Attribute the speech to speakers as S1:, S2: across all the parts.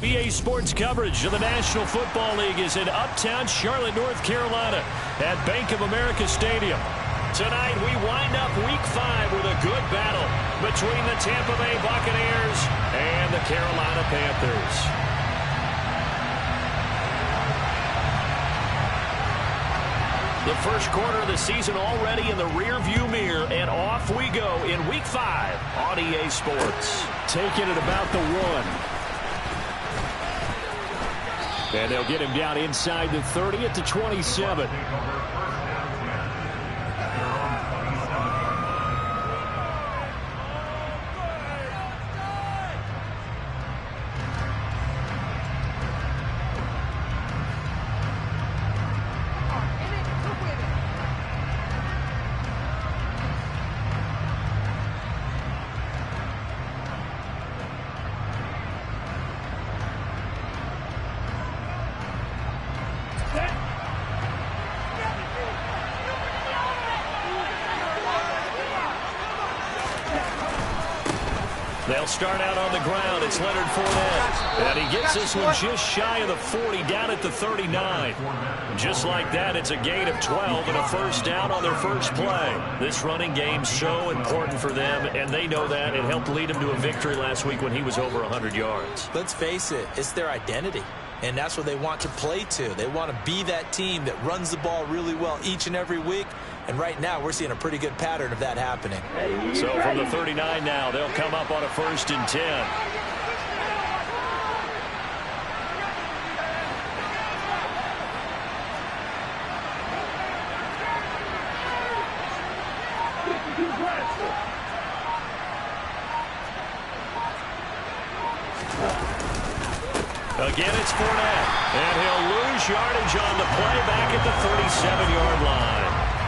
S1: EA Sports coverage of the National Football League is in uptown Charlotte, North Carolina at Bank of America Stadium. Tonight, we wind up Week 5 with a good battle between the Tampa Bay Buccaneers and the Carolina Panthers. The first quarter of the season already in the rearview mirror, and off we go in Week 5 on EA Sports.
S2: Taking it about the 1. And they'll get him down inside the 30 at the 27.
S1: They'll start out on the ground. It's Leonard Fournette. And he gets this one just shy of the 40, down at the 39. Just like that, it's a gain of 12 and a first down on their first play. This running game's so important for them, and they know that. It helped lead them to a victory last week when he was over 100 yards.
S3: Let's face it, it's their identity. And that's what they want to play to. They want to be that team that runs the ball really well each and every week. And right now, we're seeing a pretty good pattern of that happening.
S1: So from the 39 now, they'll come up on a 1st and 10. Again, it's Fournette. And he'll lose yardage on the play back at the 37-yard line.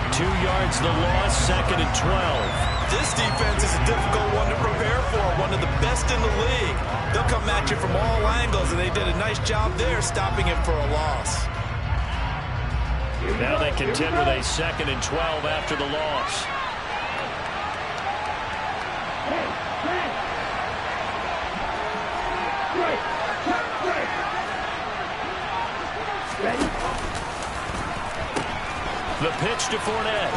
S1: 2 yards the loss, 2nd and 12.
S3: This defense is a difficult one to prepare for, one of the best in the league. They'll come at you from all angles, and they did a nice job there stopping him for a loss.
S1: Now they contend with a 2nd and 12 after the loss. The pitch to Fournette.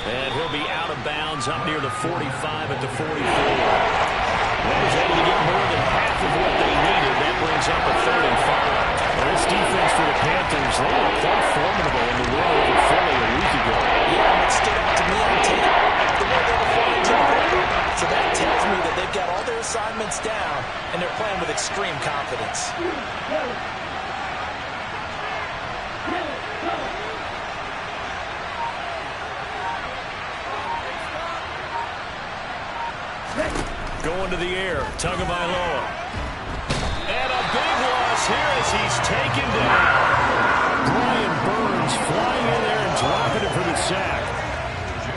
S1: And he'll be out of bounds up near the 45 at the 44. That was able to get more than half of what they needed. That brings up a 3rd and 5. Well, this defense for the Panthers, they were quite formidable in the win over Philly a week ago.
S3: Yeah, and it stood out to me on tape the way they were flying to the field. So that tells me that they've got all their assignments down, and they're playing with extreme confidence.
S1: Going to the air, Tagovailoa. And a big loss here as he's taken down.
S2: Brian Burns flying in there and dropping it for the sack.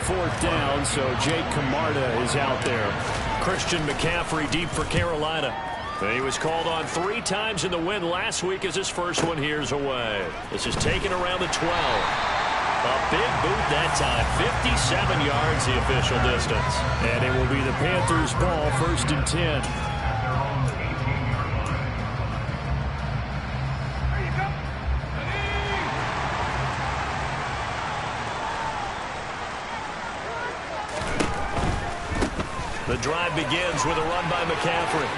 S2: 4th down, so Jake Camarda is out there.
S1: Christian McCaffrey deep for Carolina. He was called on 3 times in the win last week as his first one here's away. This is taken around the 12. A big boot that time, 57 yards the official distance.
S2: And it will be the Panthers' ball, 1st and 10.
S1: The drive begins with a run by McCaffrey.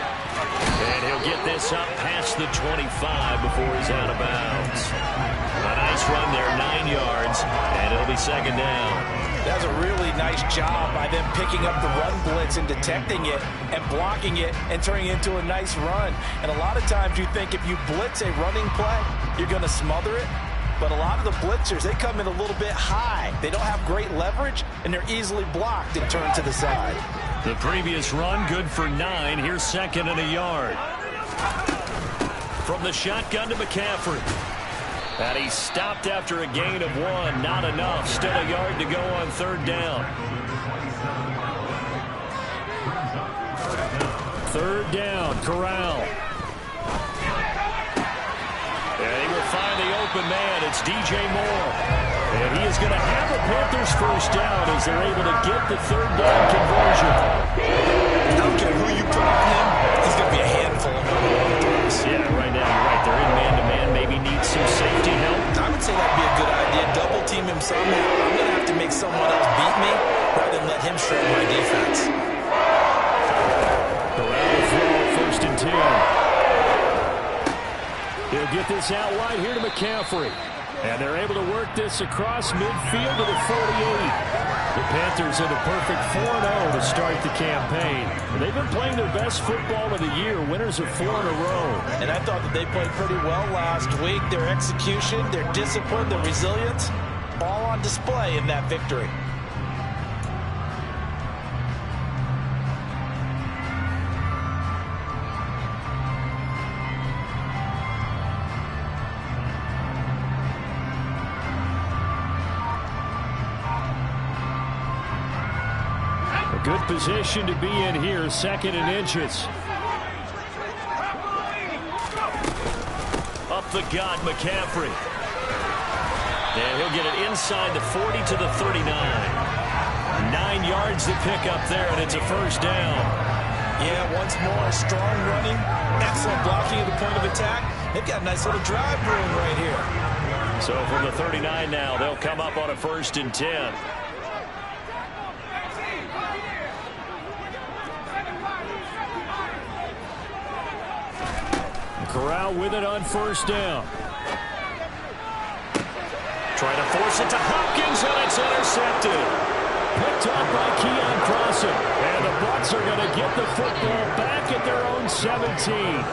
S1: And he'll get this up past the 25 before he's out of bounds. A nice run there, 9 yards, and it'll be 2nd down.
S3: That's a really nice job by them picking up the run blitz and detecting it and blocking it and turning it into a nice run. And a lot of times you think if you blitz a running play, you're going to smother it. But a lot of the blitzers, they come in a little bit high. They don't have great leverage, and they're easily blocked and turned to the side.
S1: The previous run, good for 9. Here's 2nd and a yard. From the shotgun to McCaffrey. And he stopped after a gain of 1. Not enough. Still a yard to go on 3rd down.
S2: 3rd down, Corral.
S1: And he will find the open man. It's DJ Moore. And he is going to have a Panthers first down as they're able to get the 3rd down conversion.
S3: I don't care who you put on him, he's going to be a handful.
S1: some safety help?
S3: I would say that'd be a good idea. Double team him somehow. I'm going to have to make someone else beat me rather than let him shred my defense.
S2: Around the throw, 1st and 10. He'll get this out wide here to McCaffrey. And they're able to work this across midfield to the 48. The Panthers in a perfect 4-0 to start the campaign. They've been playing their best football of the year, winners of 4 in a row.
S3: And I thought that they played pretty well last week. Their execution, their discipline, their resilience, all on display in that victory.
S2: Good position to be in here, 2nd and inches.
S1: Up the gut, McCaffrey. And he'll get it inside the 40 to the 39. 9 yards to pick up there, and it's a 1st down.
S3: Yeah, once more, strong running, excellent blocking at the point of attack. They've got a nice little drive brewing right here.
S1: So from the 39 now, they'll come up on a 1st and 10.
S2: Corral with it on 1st down.
S1: Trying to force it to Hopkins, and it's intercepted.
S2: Picked up by Keon Crossing. And the Bucs are going to get the football back at their own 17.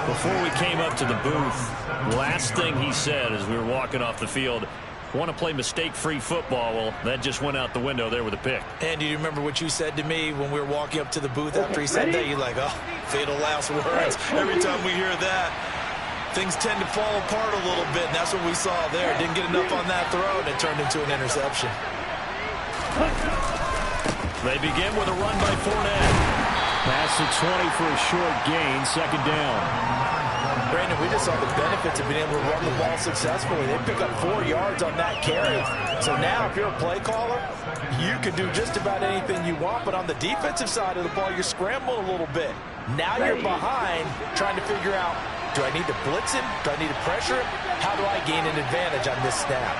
S1: Before we came up to the booth, last thing he said as we were walking off the field, want to play mistake-free football. Well, that just went out the window there with a pick.
S3: And do you remember what you said to me when we were walking up to the booth after he said that? You're like, oh, fatal last words. Every time we hear that, things tend to fall apart a little bit, and that's what we saw there. Didn't get enough on that throw, and it turned into an interception.
S1: They begin with a run by Fournette.
S2: Pass to 20 for a short gain, 2nd down.
S3: Brandon, we just saw the benefits of being able to run the ball successfully. They pick up 4 yards on that carry. So now if you're a play caller, you can do just about anything you want. But on the defensive side of the ball, you're scrambling a little bit. Now you're behind trying to figure out, do I need to blitz him? Do I need to pressure him? How do I gain an advantage on this snap?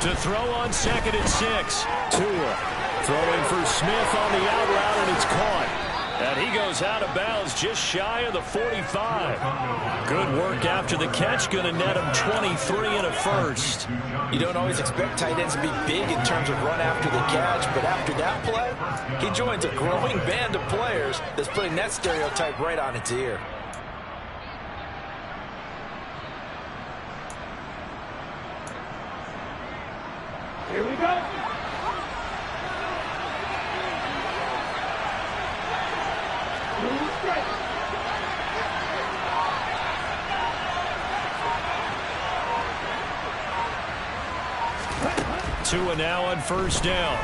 S1: To throw on 2nd and 6.
S2: Tua throwing for Smith on the out route, and it's caught.
S1: And he goes out of bounds just shy of the 45. Good work after the catch. Going to net him 23 and a 1st.
S3: You don't always expect tight ends to be big in terms of run after the catch, but after that play, he joins a growing band of players that's putting that stereotype right on its ear.
S4: Here we go.
S1: Tua now on 1st down.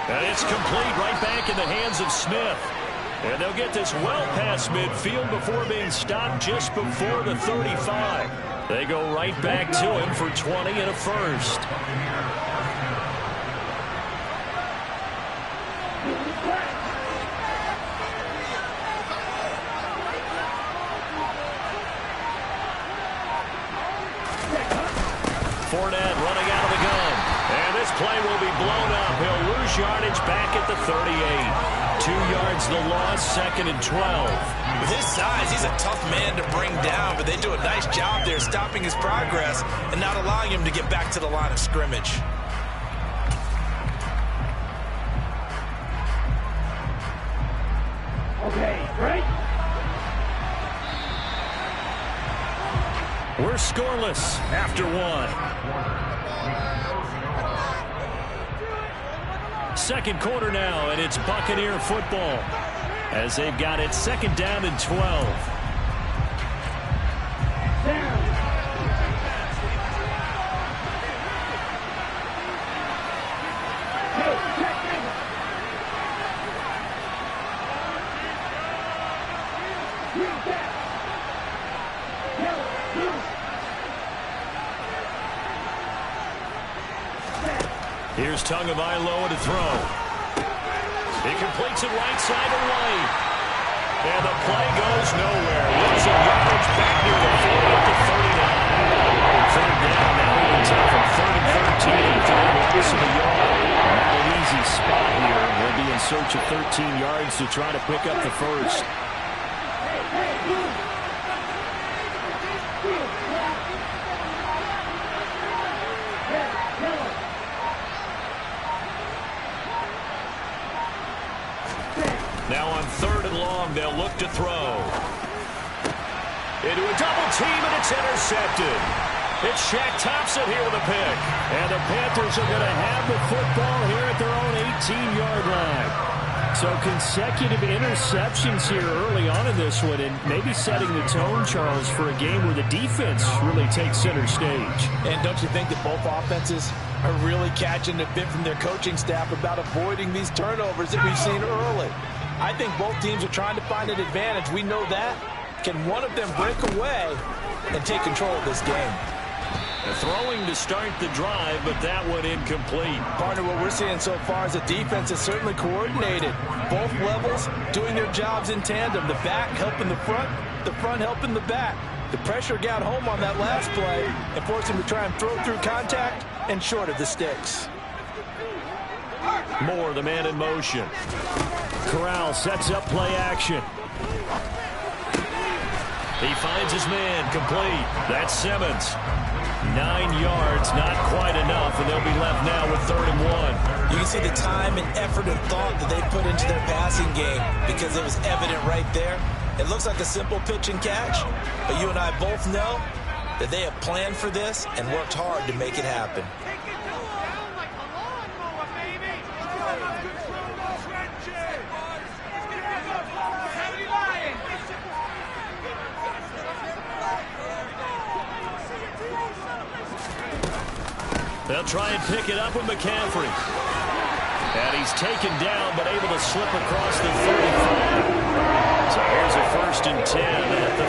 S1: And it's complete right back in the hands of Smith. And they'll get this well past midfield before being stopped just before the 35. They go right back to him for 20 and a 1st. Fournette running out of the gun. And this play will be blown up. He'll lose yardage back at the 38. 2 yards the loss, 2nd and 12.
S3: With his size, he's a tough man to bring down, but they do a nice job there stopping his progress and not allowing him to get back to the line of scrimmage.
S4: Okay, right?
S1: We're scoreless after 1. 2nd quarter now, and it's Buccaneer football as they've got it 2nd down and 12. Here's Tagovailoa to throw. He completes it right side to White. And the play goes nowhere. Losing yardage back near the 40 at the 39. Third down, now even tough from 3rd and 13 after the loss of a yard. Not an easy spot here. We'll be in search of 13 yards to try to pick up the first. Now on 3rd and long, they'll look to throw. Into a double team, and it's intercepted. It's Shaq Thompson here with a pick.
S2: And the Panthers are going to have the football here at their own 18-yard line. So consecutive interceptions here early on in this one, and maybe setting the tone, Charles, for a game where the defense really takes center stage.
S3: And don't you think that both offenses are really catching a bit from their coaching staff about avoiding these turnovers that we've seen early? I think both teams are trying to find an advantage. We know that. Can one of them break away and take control of this game?
S1: Throwing to start the drive, but that one incomplete.
S3: Partner, what we're seeing so far is the defense is certainly coordinated. Both levels doing their jobs in tandem. The back helping the front helping the back. The pressure got home on that last play and forced him to try and throw through contact and short of the sticks.
S1: Moore, the man in motion.
S2: Corral sets up play action.
S1: He finds his man, complete. That's Simmons. 9 yards, not quite enough, and they'll be left now with 3rd and 1.
S3: You can see the time and effort and thought that they put into their passing game because it was evident right there. It looks like a simple pitch and catch, but you and I both know that they have planned for this and worked hard to make it happen.
S1: They'll try and pick it up with McCaffrey. And he's taken down, but able to slip across the 35. So here's a 1st and 10 at the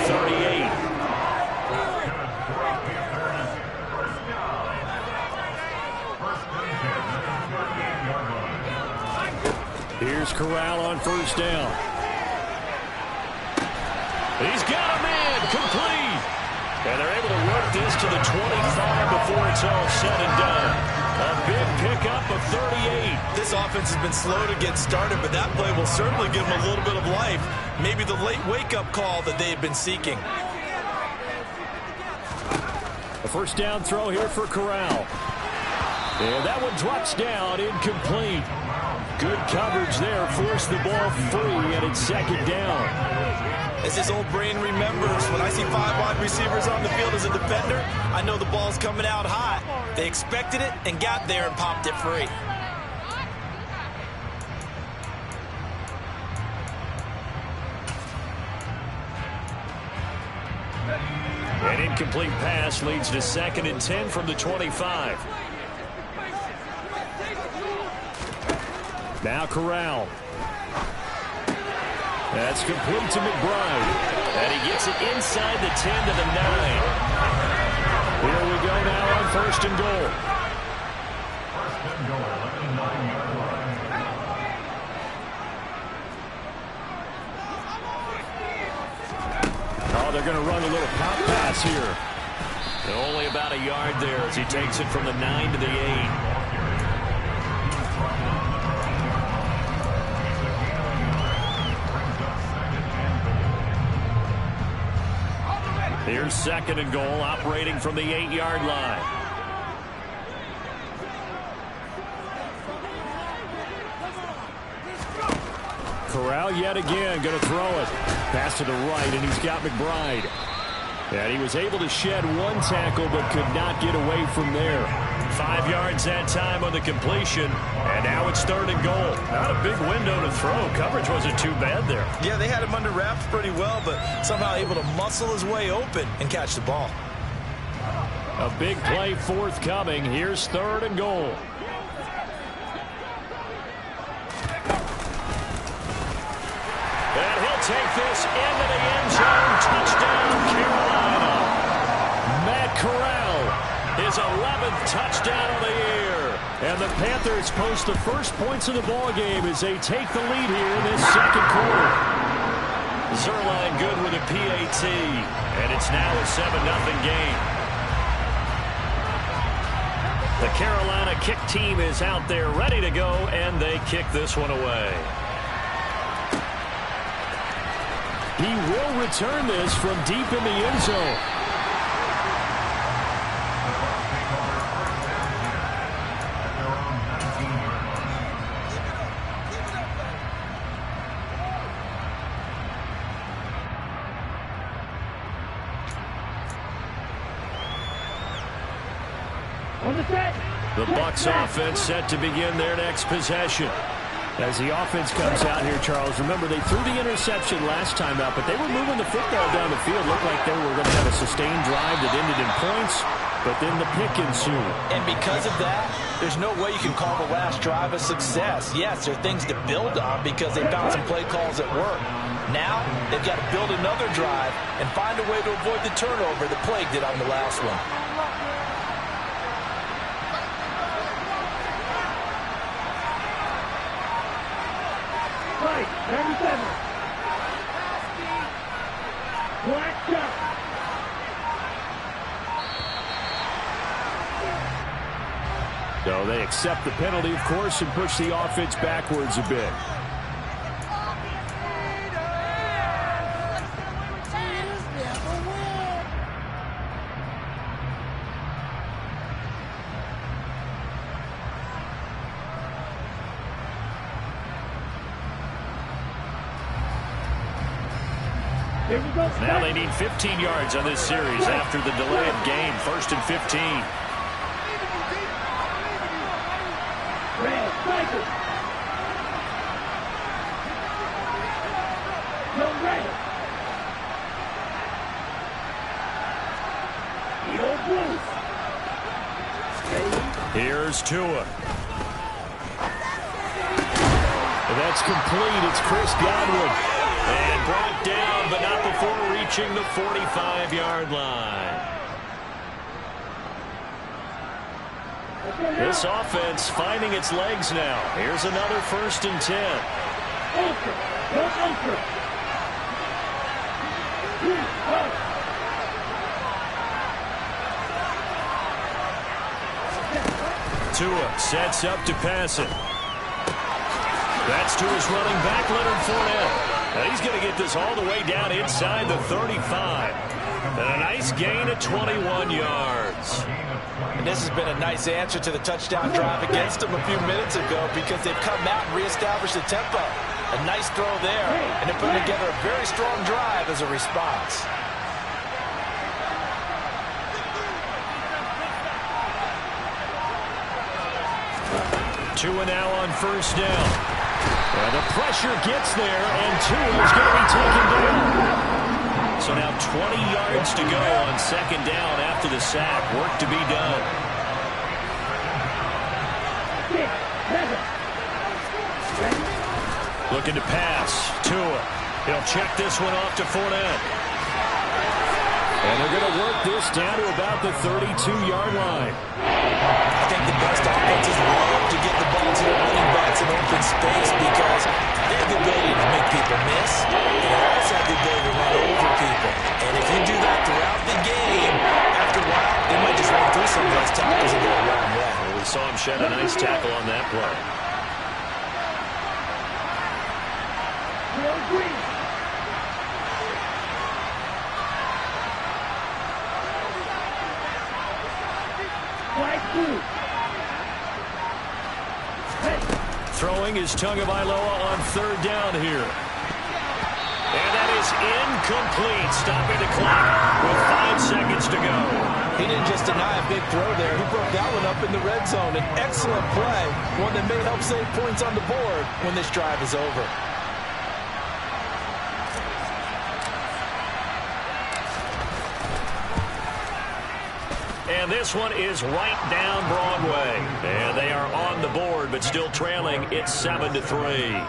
S1: 38.
S2: Here's Corral on 1st down.
S1: He's got a man, complete. And they're able to work this to the 25 before it's all said and done. A big pickup of 38.
S3: This offense has been slow to get started, but that play will certainly give them a little bit of life. Maybe the late wake-up call that they had been seeking.
S2: A 1st down throw here for Corral. And that one drops down, incomplete. Good coverage there, forced the ball free, and it's 2nd down.
S3: As his old brain remembers, when I see 5 wide receivers on the field as a defender, I know the ball's coming out hot. They expected it and got there and popped it free.
S1: An incomplete pass leads to 2nd and 10 from the 25.
S2: Now Corral. That's complete to McBride.
S1: And he gets it inside the 10 to the 9.
S2: Here we go now on 1st and goal. Oh, they're going to run a little pop pass here.
S1: And only about a yard there as he takes it from the 9 to the 8. Here's 2nd and goal, operating from the 8-yard line.
S2: Corral yet again going to throw it. Pass to the right, and he's got McBride. And he was able to shed 1 tackle, but could not get away from there.
S1: 5 yards that time on the completion, and now it's 3rd and goal. Not a big window to throw. Coverage wasn't too bad there.
S3: Yeah, they had him under wraps pretty well, but somehow able to muscle his way open and catch the ball.
S2: A big play forthcoming. Here's 3rd and goal.
S1: And he'll take this into the end zone. Touchdown, Carolina.
S2: Matt Corral.
S1: His 11th touchdown of the year.
S2: And the Panthers post the first points of the ball game as they take the lead here in this second quarter.
S1: Zerline good with a PAT, and it's now a 7-0 game. The Carolina kick team is out there ready to go, and they kick this one away.
S2: He will return this from deep in the end zone.
S1: The Bucs offense set to begin their next possession.
S2: As the offense comes out here, Charles, remember they threw the interception last time out, but they were moving the football down the field. Looked like they were going to have a sustained drive that ended in points, but then the pick ensued.
S3: And because of that, there's no way you can call the last drive a success. Yes, there are things to build on because they found some play calls that work. Now, they've got to build another drive and find a way to avoid the turnover that plagued it on the last one.
S4: Right, 37. Black shot.
S2: So they accept the penalty, of course, and push the offense backwards a bit.
S1: Now they need 15 yards on this series after the delayed game. 1st and 15. Here's Tua.
S2: That's complete. It's Chris Godwin.
S1: And brought down, but not before reaching the 45-yard line. This offense finding its legs now. Here's another 1st and 10. Tua sets up to pass it. That's to his running back, Leonard Fournette. Now he's going to get this all the way down inside the 35. And a nice gain of 21 yards.
S3: And this has been a nice answer to the touchdown drive against them a few minutes ago because they've come out and reestablished the tempo. A nice throw there, and they're putting together a very strong drive as a response.
S1: Tua now on 1st down.
S2: Well, the pressure gets there, and Tua is going to be taken down.
S1: So now 20 yards to go on 2nd down after the sack. Work to be done. Looking to pass. Tua. He'll check this one off to Fournette.
S2: And they're going to work this down to about the 32-yard line.
S3: I think the best offenses love to get the ball to their running backs in open space because they have the ability to make people miss, and they also have the ability to run over people. And if you do that throughout the game, after a while, they might just run through some of those tackles and go around that.
S1: Well, we saw him shed a nice tackle on that play. Throwing is Tagovailoa on 3rd down here. And that is incomplete, stopping the clock with 5 seconds to go.
S3: He didn't just deny a big throw there. He broke that one up in the red zone. An excellent play, one that may help save points on the board when this drive is over.
S1: And this one is right down Broadway. And they are on the board, but still trailing. It's 7-3.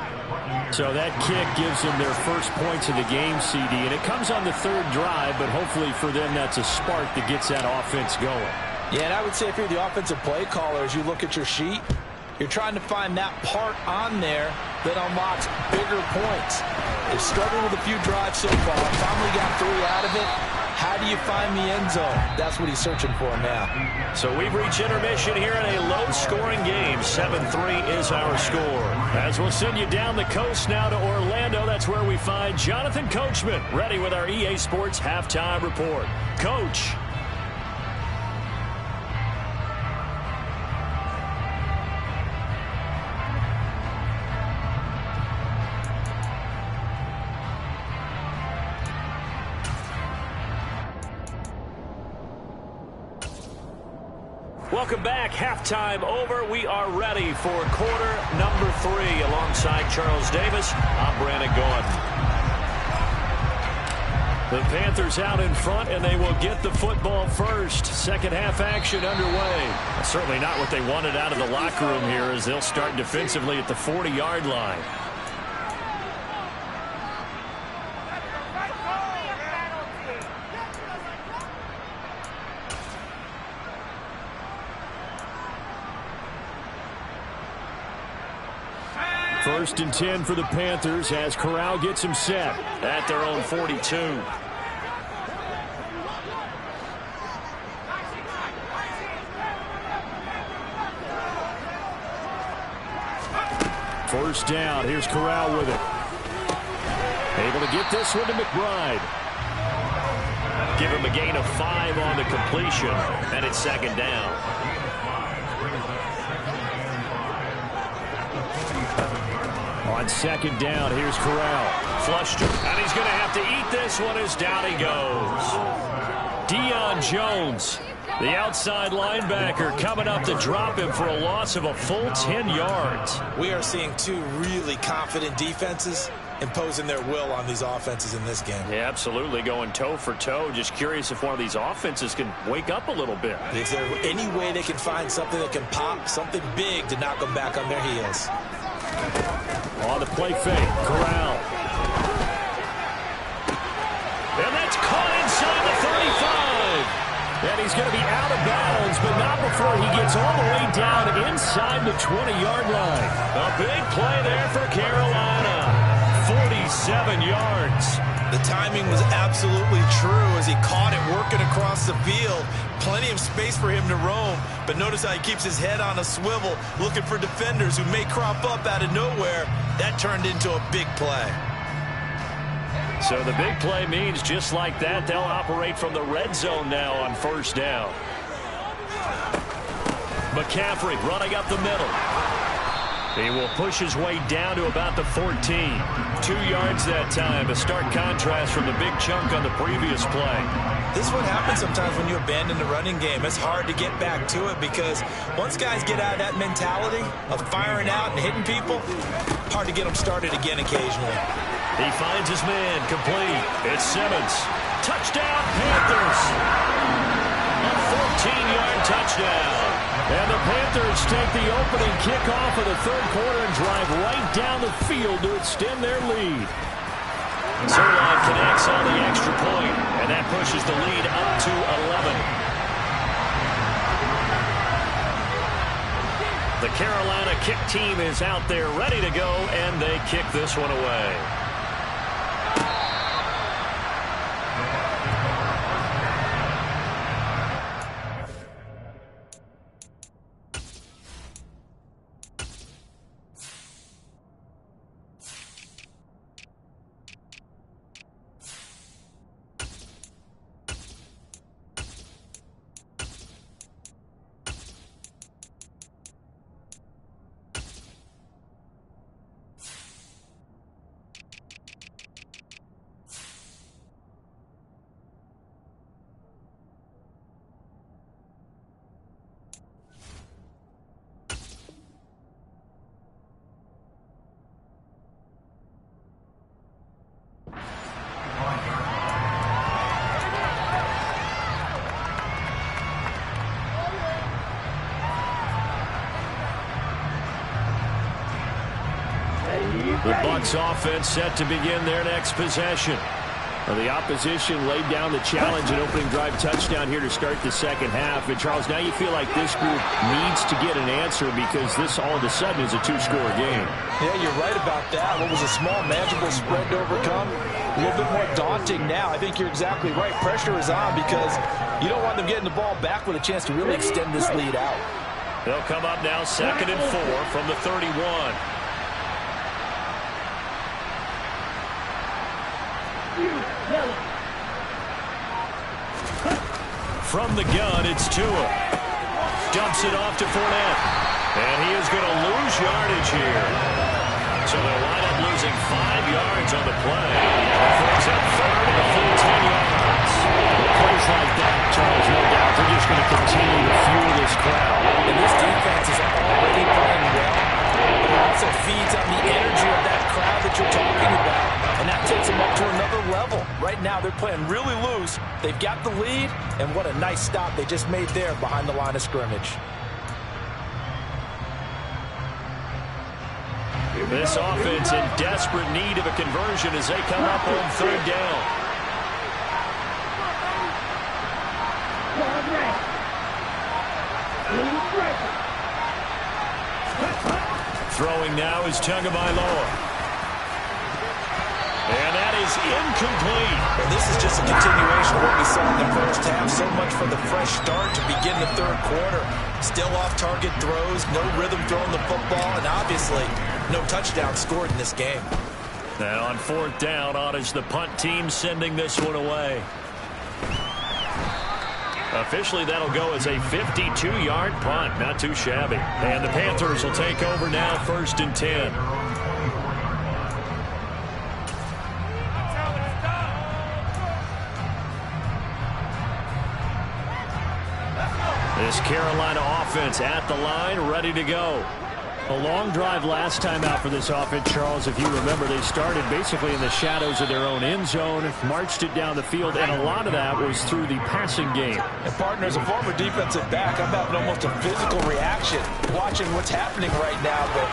S2: So that kick gives them their first points of the game, CD. And it comes on the 3rd drive, but hopefully for them that's a spark that gets that offense going.
S3: Yeah, and I would say if you're the offensive play caller, as you look at your sheet, you're trying to find that part on there that unlocks bigger points. They've struggled with a few drives so far. Finally got 3 out of it. How do you find the end zone? That's what he's searching for now.
S1: So we've reached intermission here in a low-scoring game. 7-3 is our score. As we'll send you down the coast now to Orlando, that's where we find Jonathan Coachman, ready with our EA Sports Halftime Report. Coach. Welcome back. Halftime over. We are ready for quarter number 3. Alongside Charles Davis, I'm Brandon Gordon. The Panthers out in front, and they will get the football first. Second half action underway. Certainly not what they wanted out of the locker room here, as they'll start defensively at the 40-yard line. First and 10 for the Panthers as Corral gets him set at their own 42. First down. Here's Corral with it. Able to get this one to McBride. Give him a gain of 5 on the completion, and it's second down. On second down, here's Corral. Flushed him, and he's going to have to eat this one as down he goes. Deion Jones, the outside linebacker, coming up to drop him for a loss of a full 10 yards.
S3: We are seeing 2 really confident defenses imposing their will on these offenses in this game.
S1: Yeah, absolutely, going toe for toe. Just curious if one of these offenses can wake up a little bit.
S3: Is there any way they can find something that can pop, something big to knock them back on their heels?
S2: On the play fake, Corral.
S1: And that's caught inside the 35.
S2: And he's going to be out of bounds, but not before he gets all the way down inside the 20-yard line.
S1: A big play there for Carolina. 47 yards.
S3: The timing was absolutely true as he caught it working across the field. Plenty of space for him to roam, but notice how he keeps his head on a swivel, looking for defenders who may crop up out of nowhere. That turned into a big play.
S1: So the big play means just like that, they'll operate from the red zone now on first down. McCaffrey running up the middle. He will push his way down to about the 14. 2 yards that time, a stark contrast from the big chunk on the previous play.
S3: This is what happens sometimes when you abandon the running game. It's hard to get back to it because once guys get out of that mentality of firing out and hitting people, hard to get them started again occasionally.
S1: He finds his man, complete. It's Simmons. Touchdown, Panthers. A 14-yard touchdown.
S2: And the Panthers take the opening kickoff of the third quarter and drive right down the field to extend their lead.
S1: Zerline connects on the extra point, and that pushes the lead up to 11. The Carolina kick team is out there ready to go, and they kick this one away. The Bucs offense set to begin their next possession.
S2: Well, the opposition laid down the challenge and opening drive touchdown here to start the second half. And, Charles, now you feel like this group needs to get an answer because this all of a sudden is a two-score game.
S3: Yeah, you're right about that. What was a small, manageable spread to overcome? A little bit more daunting now. I think you're exactly right. Pressure is on because you don't want them getting the ball back with a chance to really extend this lead out.
S1: They'll come up now 2nd and 4 from the 31. From the gun, it's Tua. Dumps it off to Fournette. And he is going to lose yardage here. So they'll wind up losing 5 yards on the play. Brings up 3rd and a full 10 yards.
S2: With plays like that, Charles, no doubt they're just going to continue to fuel this crowd.
S3: And this defense is already playing well, but it also feeds on the energy of that crowd that you're talking about. And that takes them up to another level. Right now, they're playing really loose. They've got the lead, and what a nice stop they just made there behind the line of scrimmage.
S1: This offense in desperate need of a conversion as they come up on 3rd down. Throwing now is Tagovailoa. And that is incomplete.
S3: Well, this is just a continuation of what we saw in the first half. So much for the fresh start to begin the 3rd quarter. Still off-target throws, no rhythm throwing the football, and obviously no touchdown scored in this game.
S1: And on 4th down, on is the punt team sending this one away. Officially, that'll go as a 52-yard punt. Not too shabby. And the Panthers will take over now, 1st and 10. This Carolina offense at the line, ready to go.
S2: A long drive last time out for this offense, Charles. If you remember, they started basically in the shadows of their own end zone, marched it down the field, and a lot of that was through the passing game.
S3: And, partner, as a former defensive back, I'm having almost a physical reaction watching what's happening right now. But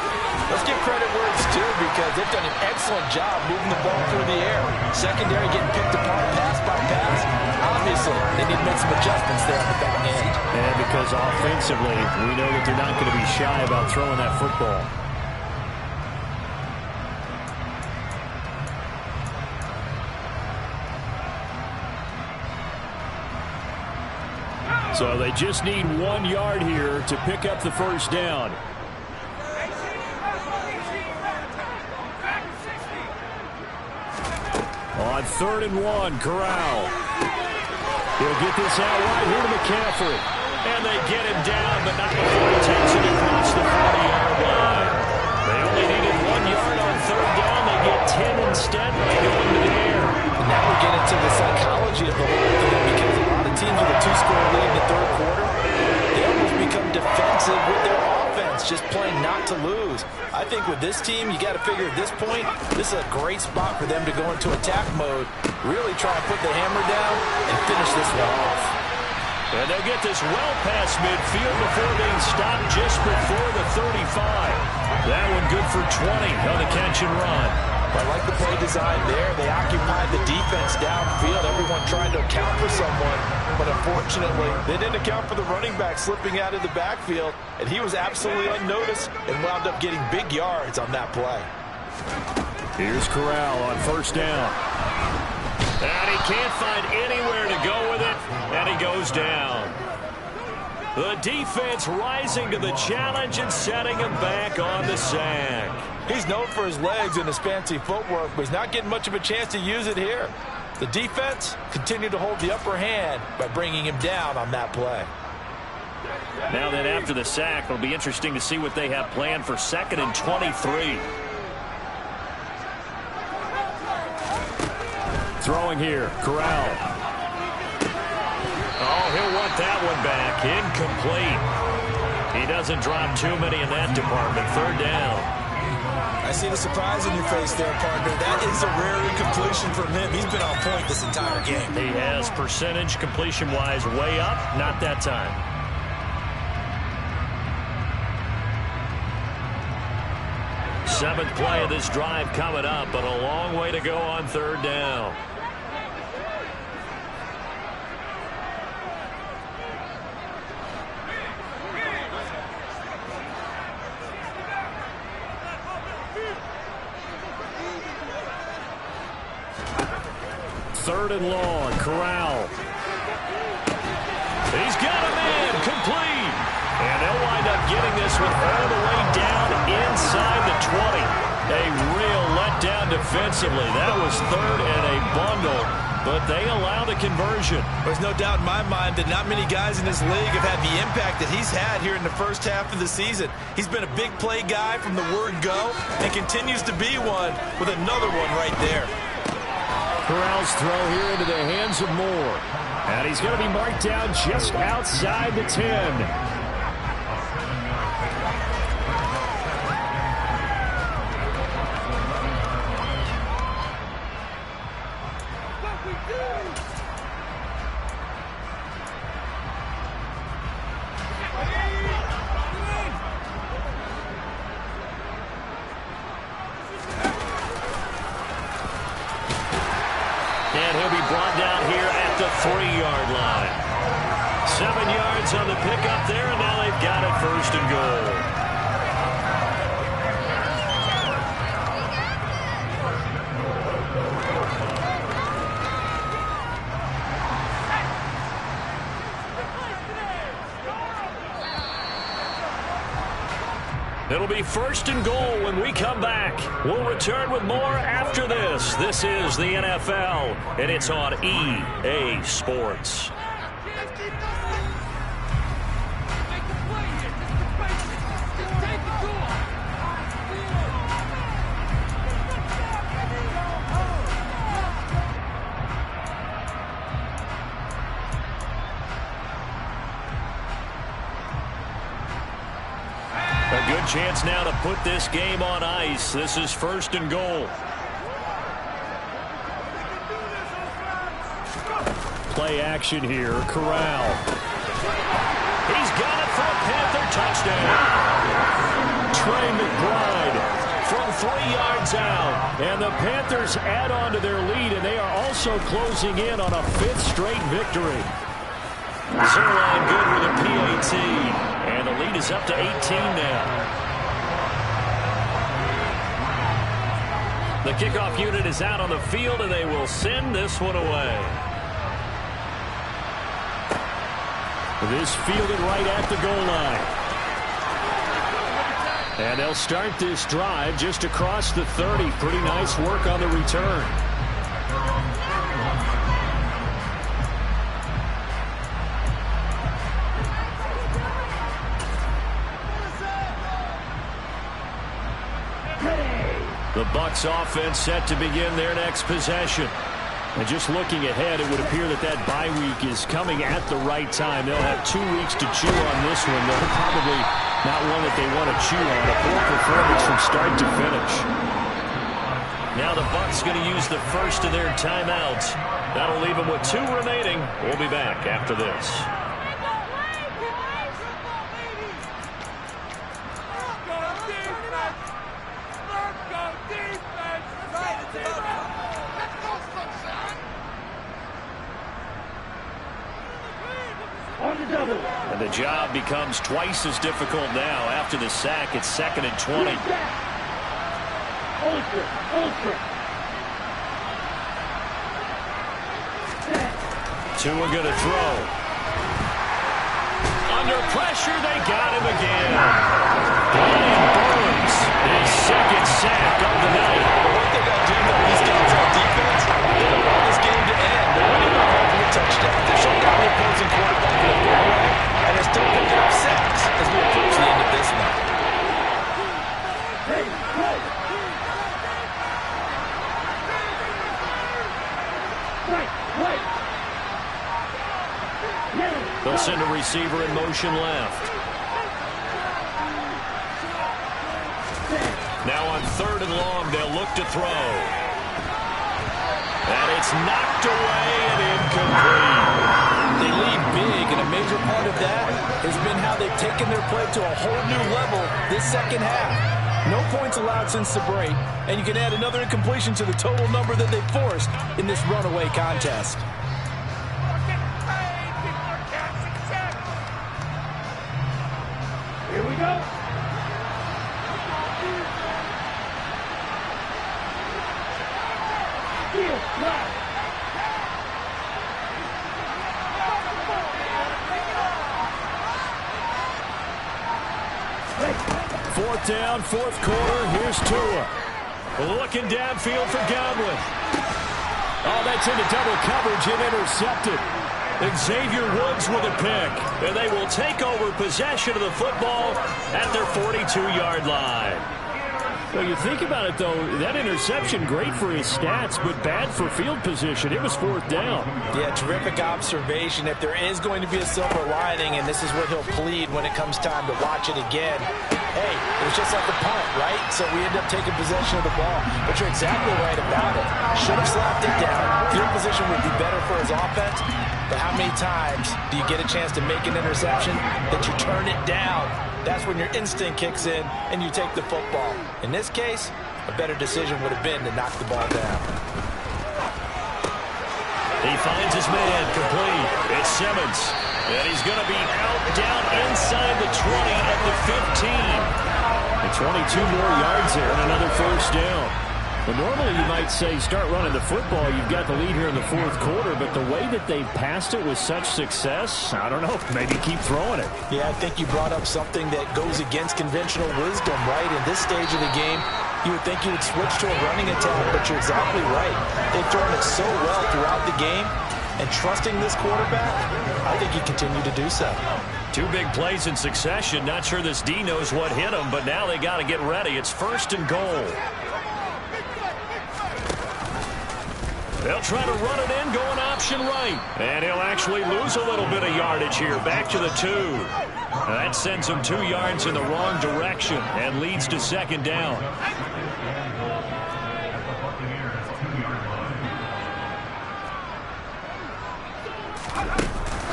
S3: let's give credit where it's due because they've done an excellent job moving the ball through the air. Secondary getting picked apart pass by pass. Obviously, they need to make some adjustments there on the back end.
S2: And because offensively, we know that they're not going to be shy about throwing that football. So they just need 1 yard here to pick up the 1st down. On 3rd and 1, Corral. He'll get this out right here to McCaffrey. And they get him down, but not before he takes it across the 40-yard line. They only needed 1 yard on 3rd down. They get 10 instead by going to the air.
S3: Now we get into the psychology of the whole thing because a lot of teams with a 2-score lead in the 3rd quarter, they almost become defensive with their offense, just playing not to lose. I think with this team, you got to figure at this point, this is a great spot for them to go into attack mode, really try and put the hammer down and finish this one off.
S1: And they'll get this well past midfield before being stopped just before the 35. That one good for 20 on the catch and run.
S3: I like the play design there. They occupied the defense downfield. Everyone trying to account for someone. But unfortunately, they didn't account for the running back slipping out of the backfield. And he was absolutely unnoticed and wound up getting big yards on that play.
S2: Here's Corral on 1st down.
S1: And he can't find anywhere to go with it. And he goes down. The defense rising to the challenge and setting him back on the sack.
S3: He's known for his legs and his fancy footwork, but he's not getting much of a chance to use it here. The defense continued to hold the upper hand by bringing him down on that play.
S1: Now then, after the sack, it'll be interesting to see what they have planned for 2nd and 23.
S2: Throwing here, Corral.
S1: Oh, he'll want that one back. Incomplete. He doesn't drop too many in that department. 3rd down.
S3: I see the surprise in your face there, partner. That is a rare incompletion from him. He's been on point this entire game.
S1: He has percentage completion-wise way up. Not that time. Seventh play of this drive coming up, but a long way to go on 3rd down.
S2: 3rd and long. Corral. He's got him in. Complete. And they'll wind up getting this one all the way down inside the 20. A real letdown defensively. That was 3rd and a bundle, but they allow the conversion.
S3: There's no doubt in my mind that not many guys in this league have had the impact that he's had here in the first half of the season. He's been a big play guy from the word go and continues to be one with another one right there.
S2: Corral's throw here into the hands of Moore. And he's going to be marked down just outside the 10.
S1: And he'll be brought down here at the 3-yard line. 7 yards on the pickup there, and now they've got it 1st and goal. It'll be 1st and goal when we come back. We'll return with more after this. This is the NFL, and it's on EA Sports. A good chance now to put this game on ice. This is 1st and goal.
S2: Play action here. Corral.
S1: He's got it for a Panther touchdown.
S2: Trey McBride from 3 yards out. And the Panthers add on to their lead, and they are also closing in on a 5th straight victory.
S1: Zerline good with a PAT. And the lead is up to 18 now. The kickoff unit is out on the field, and they will send this one away.
S2: This fielded right at the goal line. And they'll start this drive just across the 30. Pretty nice work on the return.
S1: The Bucs offense set to begin their next possession.
S2: And just looking ahead, it would appear that that bye week is coming at the right time. They'll have 2 weeks to chew on this one. They're probably not one that they want to chew on. A poor performance from start to finish.
S1: Now the Bucs going to use the first of their timeouts. That'll leave them with 2 remaining. We'll be back after this. And the job becomes twice as difficult now after the sack. It's 2nd and 20. Tua going to throw. Under pressure, they got him again. Brian Burns, his 2nd sack of the night.
S3: But what they got to do though, these guys on defense, they don't want this game to end. They're running off of a touchdown. They're shutting down the opposing quarterback in a big way, and they're still picking up sacks as we approach the end of this one.
S1: They'll send a receiver in motion left. Now on 3rd and long, they'll look to throw. And it's knocked away and incomplete.
S3: They lead big, and a major part of that has been how they've taken their play to a whole new level this second half. No points allowed since the break, and you can add another incompletion to the total number that they forced in this runaway contest.
S4: Here we go. Field left.
S2: down, fourth quarter. Here's Tua. Looking downfield for Godwin. Oh, that's into double coverage and intercepted. Xavier Woods with a pick. And they will take over possession of the football at their 42-yard line. So you think about it, though, that interception, great for his stats, but bad for field position. It was fourth down.
S3: Yeah, terrific observation. If there is going to be a silver lining, and this is what he'll plead when it comes time to watch it again, hey, it was just like a punt, right? So we end up taking possession of the ball. But you're exactly right about it. Should have slapped it down. Field position would be better for his offense. But how many times do you get a chance to make an interception that you turn it down? That's when your instinct kicks in and you take the football. In this case, a better decision would have been to knock the ball down.
S1: He finds his man complete. It's Simmons. And he's going to be out down inside the 20 at the 15.
S2: And 22 more yards there and another first down. But normally you might say start running the football. You've got the lead here in the fourth quarter, but the way that they passed it with such success, I don't know, maybe keep throwing it.
S3: Yeah, I think you brought up something that goes against conventional wisdom, right? In this stage of the game, you would think you would switch to a running attack, but you're exactly right. They've thrown it so well throughout the game, and trusting this quarterback, I think you continue to do so.
S1: Two big plays in succession. Not sure this D knows what hit him, but now they got to get ready. It's first and goal. They'll try to run it in, going option right. And he'll actually lose a little bit of yardage here, back to the 2. That sends him 2 yards in the wrong direction and leads to second down.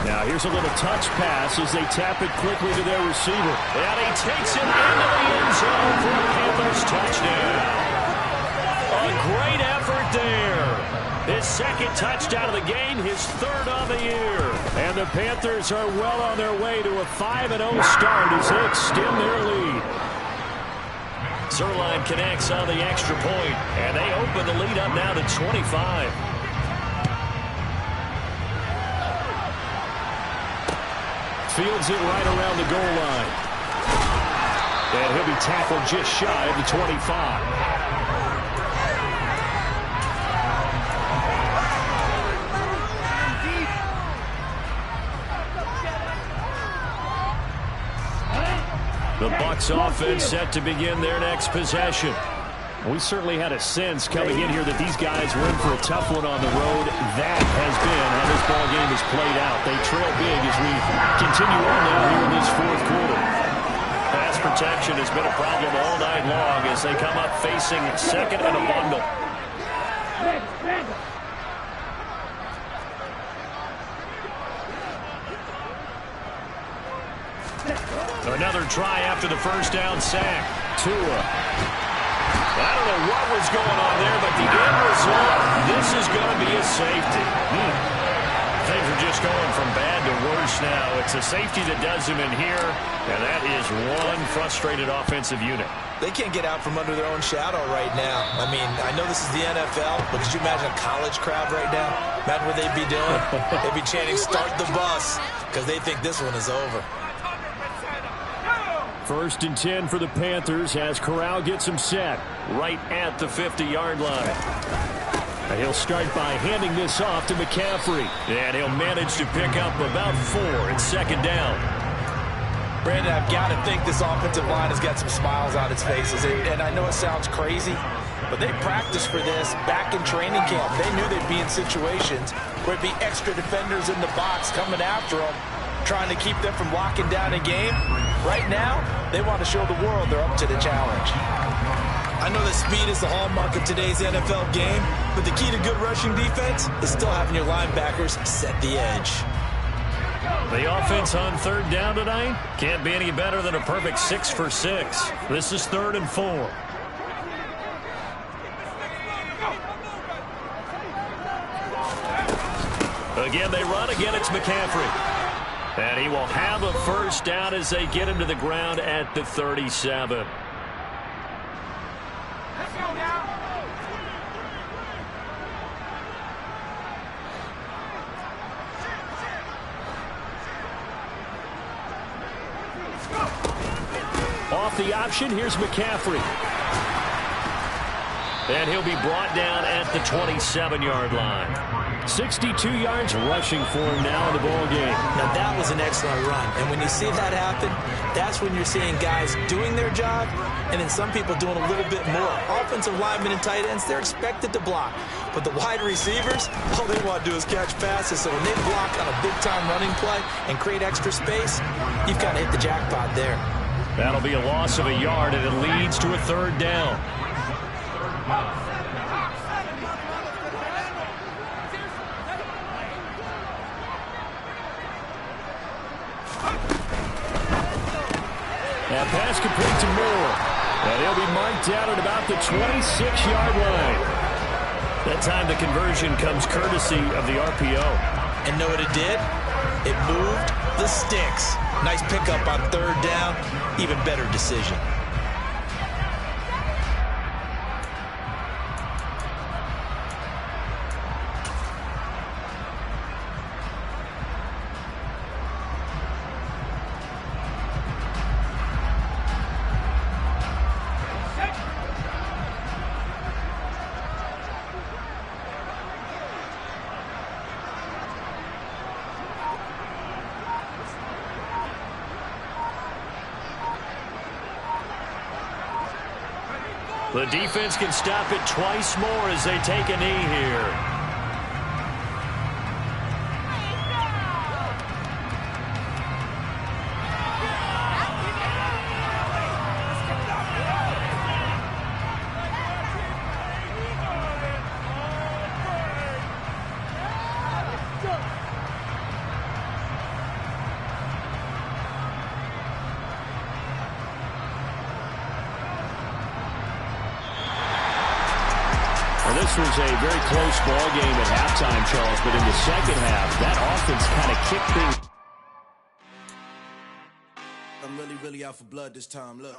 S2: Now here's a little touch pass as they tap it quickly to their receiver.
S1: And he takes it into the end zone for a Panthers touchdown. A great effort there. His second touchdown of the game, his third of the year.
S2: And the Panthers are well on their way to a 5-0 start as they extend their lead.
S1: Zerline connects on the extra point, and they open the lead up now to 25.
S2: Fields it right around the goal line. And he'll be tackled just shy of the 25.
S1: The Bucs offense set to begin their next possession.
S2: We certainly had a sense coming in here that these guys were in for a tough one on the road. That has been how this ball game has played out. They trail big as we continue on now here in this fourth quarter.
S1: Pass protection has been a problem all night long as they come up facing second and a bundle. Another try after the first down sack.
S2: Tua.
S1: I don't know what was going on there, but the end result, this is going to be a safety. Things are just going from bad to worse now. It's a safety that does them in here, and that is one frustrated offensive unit.
S3: They can't get out from under their own shadow right now. I mean, I know this is the NFL, but could you imagine a college crowd right now? Imagine what they'd be doing. They'd be chanting, "Start the bus," because they think this one is over.
S2: First and 10 for the Panthers as Corral gets him set.
S1: Right at the 50-yard line.
S2: And he'll start by handing this off to McCaffrey.
S1: And he'll manage to pick up about 4. It's second down.
S3: Brandon, I've got to think this offensive line has got some smiles on its faces. And I know it sounds crazy, but they practiced for this back in training camp. They knew they'd be in situations where it'd be extra defenders in the box coming after them, trying to keep them from locking down a game. Right now, they want to show the world they're up to the challenge. I know that speed is the hallmark of today's NFL game, but the key to good rushing defense is still having your linebackers set the edge.
S1: The offense on third down tonight can't be any better than a perfect 6 for 6. This is 3rd and 4. Again, they run. Again, it's McCaffrey. And he will have a first down as they get him to the ground at the 37.
S4: Let's go now.
S2: off the option. Here's McCaffrey.
S1: And he'll be brought down at the 27-yard line.
S2: 62 yards rushing for him now in the ball game.
S3: Now, that was an excellent run. And when you see that happen, that's when you're seeing guys doing their job and then some people doing a little bit more. Offensive linemen and tight ends, they're expected to block. But the wide receivers, all they want to do is catch passes. So when they block on a big-time running play and create extra space, you've kind of hit the jackpot there.
S1: That'll be a loss of a yard, and it leads to a third down.
S2: That pass complete to Moore. And he'll be marked down at about the 26-yard line.
S1: That time the conversion comes courtesy of the RPO.
S3: And know what it did? It moved the sticks. Nice pickup on third down. Even better decision.
S1: The defense can stop it twice more as they take a knee here.
S2: This was a very close ball game at halftime, Charles, but in the second half, that offense kind of kicked things.
S5: I'm really out for blood this time. Look.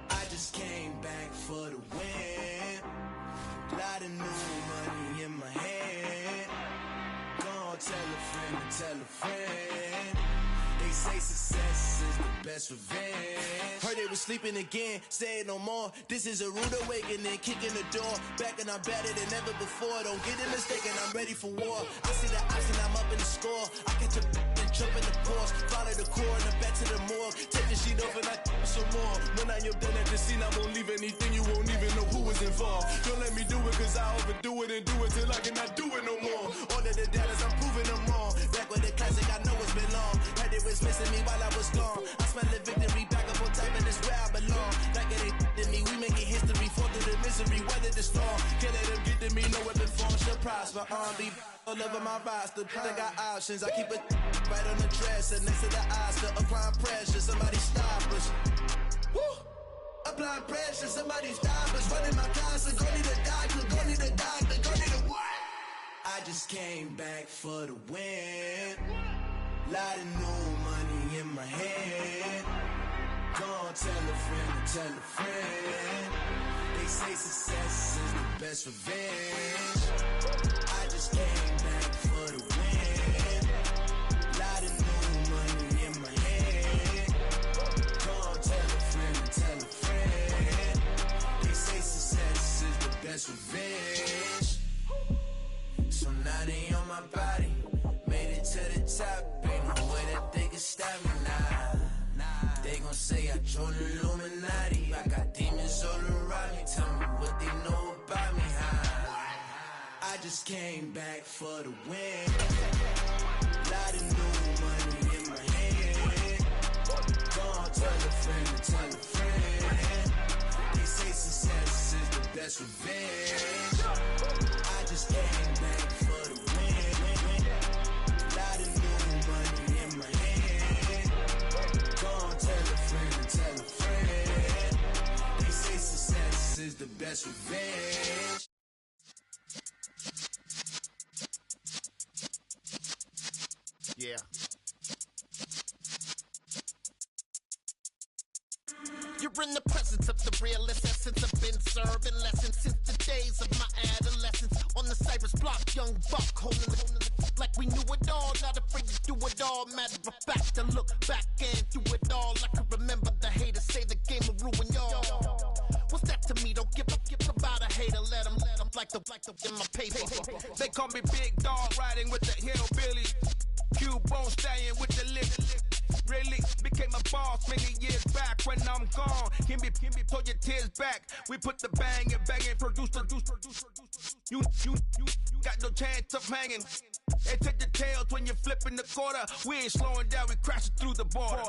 S5: I just came back for the win. Lot of new money in my hand. Gonna tell a friend. They say success is the best revenge. Heard they was sleeping again, say it no more. This is a rude awakening, kicking the door. Back and I'm better than ever before. Don't get it mistaken, I'm ready for war. I see the option, I'm up in the score. I catch a and jump in the course. Follow the core and the back to the morgue. Take the sheet off and I some more. When I am done at the scene, I won't leave anything. You won't even know who was involved. Don't let me do it, cause I overdo it and do it till I cannot do it no more. All of the doubters, I'm proving them wrong. Back with the classic, I know it's been long. Heard it was missing me while I was gone. I smell the victory, back up on time, and it's where I belong. Like it ain't to me, we making history. Fall through the misery, weather the storm. Can't let them get to me, no weapon form should prosper. Be all over my roster, I got options. I keep it right on the dresser, next to the Oscar. Applying pressure, somebody stop us. Woo! Applying pressure, somebody stop us. Running my closet, go need a doctor, go need a doctor, go need a what? I just came back for the win. Lot of new money in my hand. Gonna tell a friend. They say success is the best revenge. I just came back for the win. Lot of new money in my hand. Gonna tell a friend. They say success is the best revenge. So now they on my body. Made it to the top. Ain't no way that they can stop me now. They gon' say I joined the Illuminati. I got demons all around me. Tell me what they know about me, huh? I just came back for the win. Lot of new money in my hand. Gonna tell a friend. They say success is the best revenge. I just came back for the win. Lot of new money in my hand. Gonna tell a friend. They say success is the best revenge. Yeah.
S6: You're in the presence of the realest essence. I've been serving lessons since the days of my adolescence. On the Cypress block, young buck holding the like we knew it all, not afraid to do it all. all. Matter of fact, to look back and through it all, I can remember the haters say the game will ruin y'all. What's that to me? Don't give about a hater. Let them like the in my paper.
S7: They call me Big Dog, riding with the hillbillies. Cubone staying with the lift. Really became a boss many years back. When I'm gone, can be pull your tears back. We put the bang and produce. You got no chance of hanging. They take the tails when you're flipping the quarter. We ain't slowing down, we crashing through the border.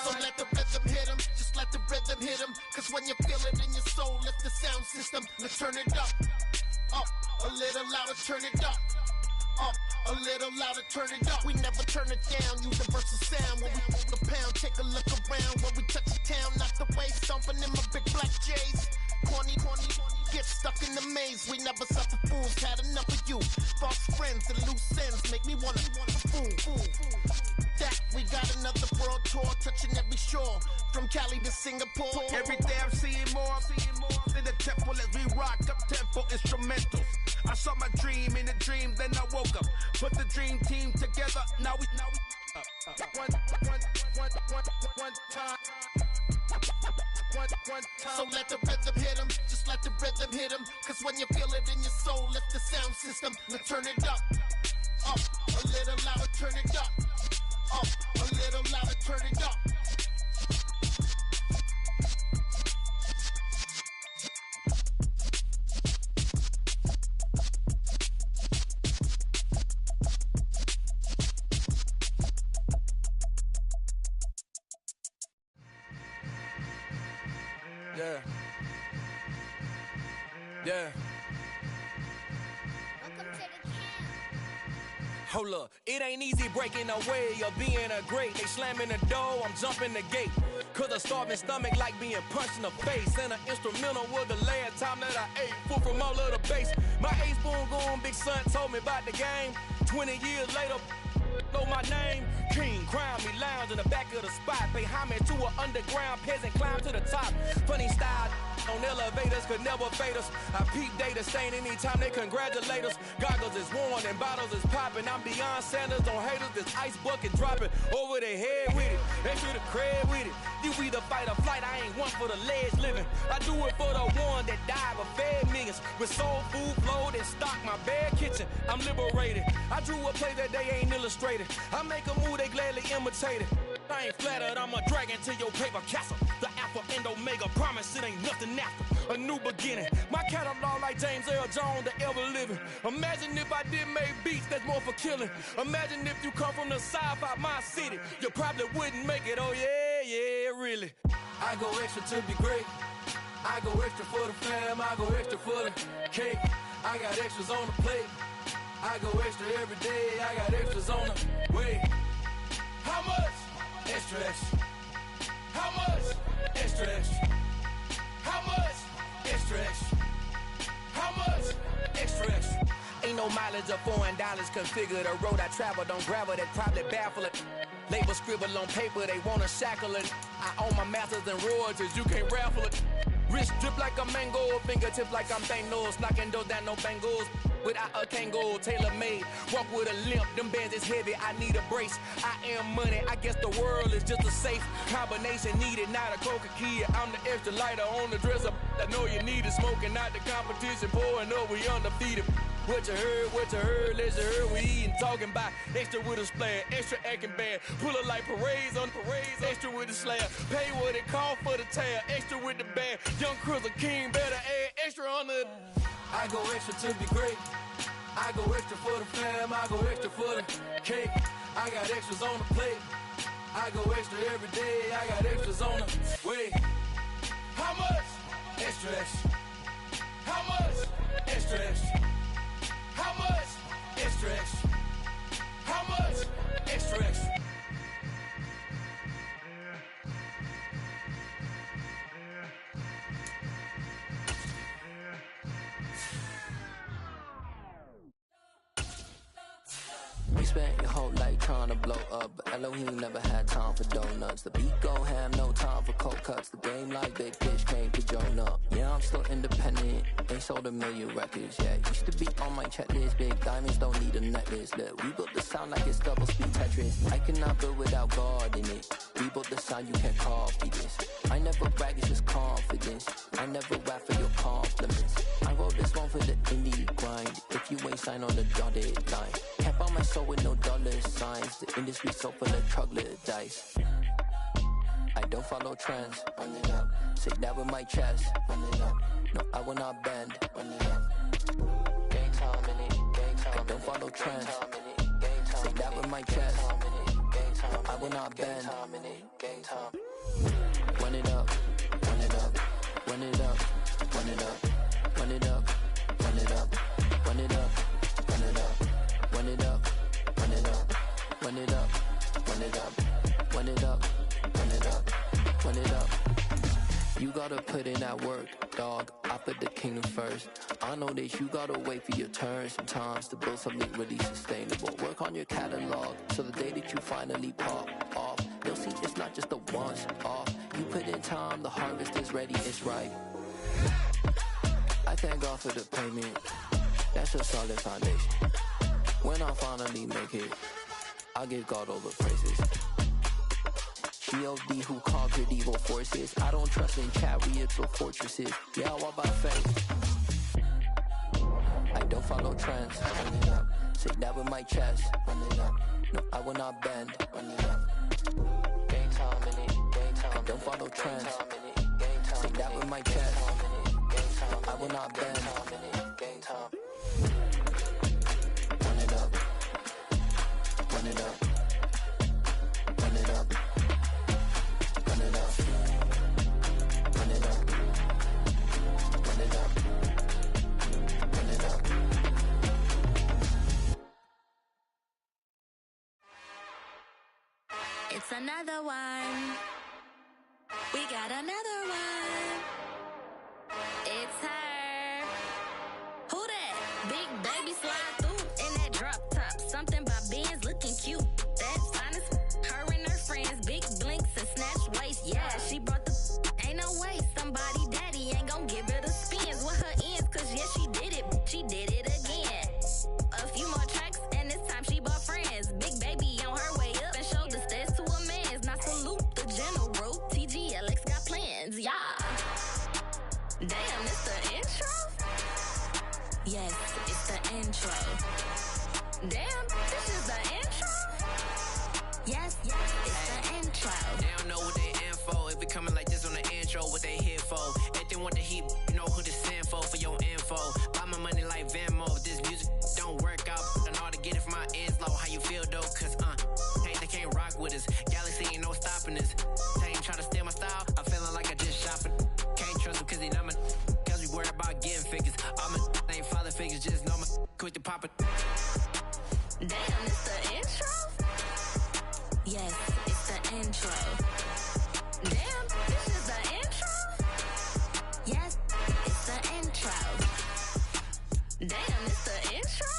S6: So let the rhythm hit 'em, just let the rhythm hit 'em. Cause when you feel it in your soul, lift the sound system. Let's turn it up, a little louder, turn it up, a little louder, turn it up. We never turn it down, universal sound. When we move the pound, take a look around. When we touch the town, not the way, stomping in my big black J's. Corny, get stuck in the maze. We never suffer fools, had enough of you. False friends and loose ends make me wanna fool. That we got another world tour, touching every shore, from Cali to Singapore.
S7: Every day I'm seeing more in the temple as we rock up tempo instrumentals. I saw my dream in a dream, then I woke up. Put the dream team together, now we one time.
S6: So let the rhythm hit 'em, just let the rhythm hit 'em. Cause when you feel it in your soul, lift the sound system. Let's turn it up, a little louder, turn it up, a little louder, turn it up.
S7: Yeah.
S8: Hold up, it ain't easy breaking away or being a great. They slamming the door, I'm jumping the gate. Cause a starving stomach like being punched in the face. And an instrumental was the last time that I ate. Full from all of the bass. My ace boom goon, big son told me about the game. 20 years later, know my name. King, crown me, lounge in the back of the spot. Pay homage to an underground peasant, climb to the top. Funny style on elevators could never fade us. I peep data stain anytime they congratulate us. Goggles is worn and bottles is popping. I'm beyond Sanders on haters, this ice bucket dropping over their head with it. They should have cred with it. You either fight or flight, I ain't one for the ledge living. I do it for the one that died but fed millions. With soul food flowed and stocked my bare kitchen. I'm liberated. I drew a play that they ain't illustrated. I make a move, they gladly imitate it. I ain't flattered, I'm a dragon to your paper castle. The Alpha and Omega, promise it ain't nothing after. A new beginning. My catalog like James Earl Jones, the ever living. Imagine if I did make beats that's more for killing. Imagine if you come from the south out my city. You probably wouldn't make it, oh yeah, really. I go extra to be great. I go extra for the fam, I go extra for the cake. I got extras on the plate. I go extra every day, I got extras on the way. How much? Extra, extra. How much? Extra, extra. How much? Extra, extra. How much? Extra, extra. Ain't no mileage of $4 configure the road I travel. Don't gravel, that probably baffle it. Label scribble on paper, they wanna shackle it. I own my masters and royalties, you can't raffle it. Wrist drip like a mango, fingertips like I'm Thanos. Knocking those down, no bangles. Without a Kango, tailor-made. Walk with a limp, them bands is heavy, I need a brace. I am money, I guess the world is just a safe combination needed, not a coca key. I'm the extra lighter on the dresser. I know you need it, smoking out the competition, pouring up, we undefeated. What you heard, let you heard, we eating, talking about extra with a splash, extra acting bad, pull it like parades on parades, extra with the slab, pay what it cost for the tab, extra with the bag, young Cruiser King, better add extra on the... I go extra to be great, I go extra for the fam, I go extra for the cake, I got extras on the plate, I go extra every day, I got extras on the way. How much? Extra, extra. How much? Extra, extra. How much? Extra, extra. How much? Extra, extra.
S9: You spent your whole life trying to blow up, but Elohim never had time for donuts. The beat go ham, no time for cold cuts. The game like Big Fish came to Jonah. Yeah, I'm still independent, ain't sold a million records yet. Used to be on my checklist, big diamonds don't need a necklace. Look, we built the sound like it's double speed Tetris. I cannot build without God in it. We built the sound, you can't copy this. I never brag, it's just confidence. I never rap for your compliments. I wrote this one for the indie grind. If you ain't signed on the dotted line, can't buy my soul with no dollar signs. The industry so full of troglodytes. I don't follow trends. Run it up. Say that with my chest. Run it up. No, I will not bend. Run it up. Gang time in it. Gang time. I don't follow trends. Say that with my chest. No, I will not bend. Gang time. Run it up. Run it up. Run it up. Run it up. Run it up. Run it up. Run it up. Run it up. Run it up. Run it up. Run it up. Run it up. Run it up. Run it up. Run it up. You gotta put in that work, dog. I put the kingdom first. I know that you gotta wait for your turn sometimes to build something really sustainable. Work on your catalog so the day that you finally pop off, you'll see it's not just a once off. You put in time, the harvest is ready, it's ripe. I thank God for the payment. That's a solid foundation. When I finally make it, I give God all the praises. G.O.D. who conquered evil forces. I don't trust in chariots or fortresses. Yeah, I walk by faith. I don't follow trends. Run it up. Say that with my chest. Run it up. No, I will not bend. Run it up. Gang time in it. Gang time. I don't follow trends. Say that with my chest. No, I will not bend. Gang time. Run it up. Run it up. Run it up. Run it up. Run it up. Run it up. Run it up.
S10: It's another one. We got another one. It's her. Who that? Big baby slide through in that drop top. Something by Benz looking cute. That's honest. Her and her friends, big blinks and snatch waist. Yeah, she brought the. Ain't no way somebody daddy ain't gon' give her the spins with her ends. Cause yeah, she did it. She did it again. A few more tracks and this time she bought friends. Big baby on her way up and showed the stairs to a man's. Now salute the general. TGLX got plans, yeah. Damn, it's the intro? Yes, it's the intro. Damn, this is the intro? Yes, it's the intro.
S11: They don't know what they in for. If it coming like this on the intro, what they here for? If they want the heat, you know who to send for your info. Buy my money like Venmo. If this music don't work out, I know how to get it from my ends low. How you feel though? Cause hey, they can't rock with us. Galaxy ain't no stopping us. They ain't try to steal my style. I'm feeling like I just shopping. Can't trust them cause they not my. Cause we worried about getting figures. All my ain't father figures, just know my quick to pop it.
S10: Damn, it's the intro? Yes, it's the intro. Damn, this is the intro? Yes, it's the intro. Damn, it's the intro?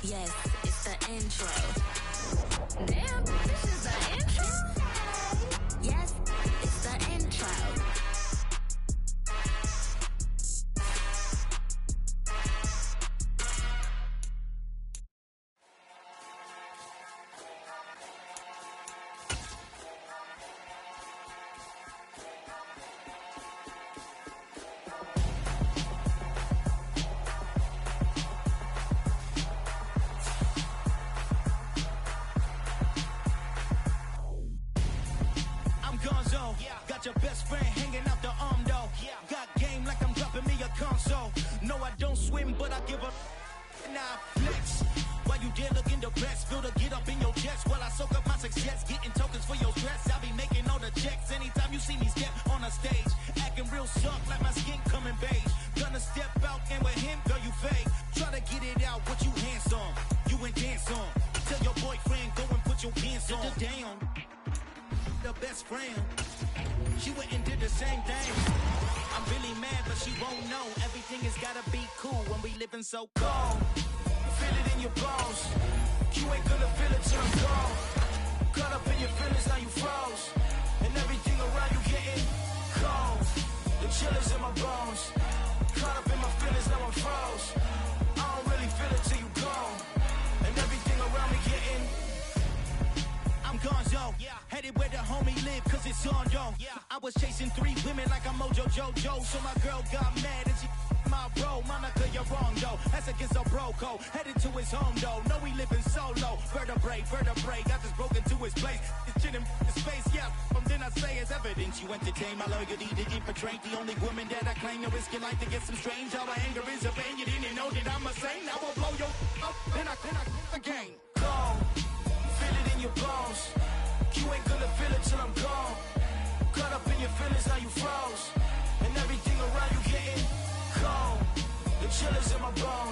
S10: Yes, it's the intro. Damn, this is the intro? Yes, it's the intro.
S7: Your best friend hanging out the arm though. Got game like I'm dropping me a console. No, I don't swim, but I give a nah flex. While you there looking depressed, feel to get up in your chest while I soak up my success, getting tokens for your stress. I be making all the checks anytime you see me step on a stage, acting real soft like my skin coming beige. Gonna step out and with him, girl, you fake. Try to get it out, what you handsome, you ain't dance on. Tell your boyfriend go and put your pants on. Down, the best friend. She went and did the same thing. I'm really mad, but she won't know. Everything has gotta be cool when we living so cold. Feel it in your bones.
S12: headed where the homie live, cause it's on, yo. I was chasing 3 women like I'm Mojo Jojo, so my girl got mad and she my bro. Monica, you're wrong, though. That's against a bro code. Headed to his home, though. No, we living solo. Vertebrae. Got this broken to his place. It's chin in his face, yeah. From then I say it's evidence. You entertain my loyalty to infiltrate. The only woman that I claim to risk your life to get some strange. All my anger is a pain. You didn't know that I'm a saint. I will blow your up. Then I again. Gone. Feel it in your bones. You ain't gonna feel it till I'm gone. Caught up in your feelings, now you froze. And everything around you getting cold. The chillers in my bones.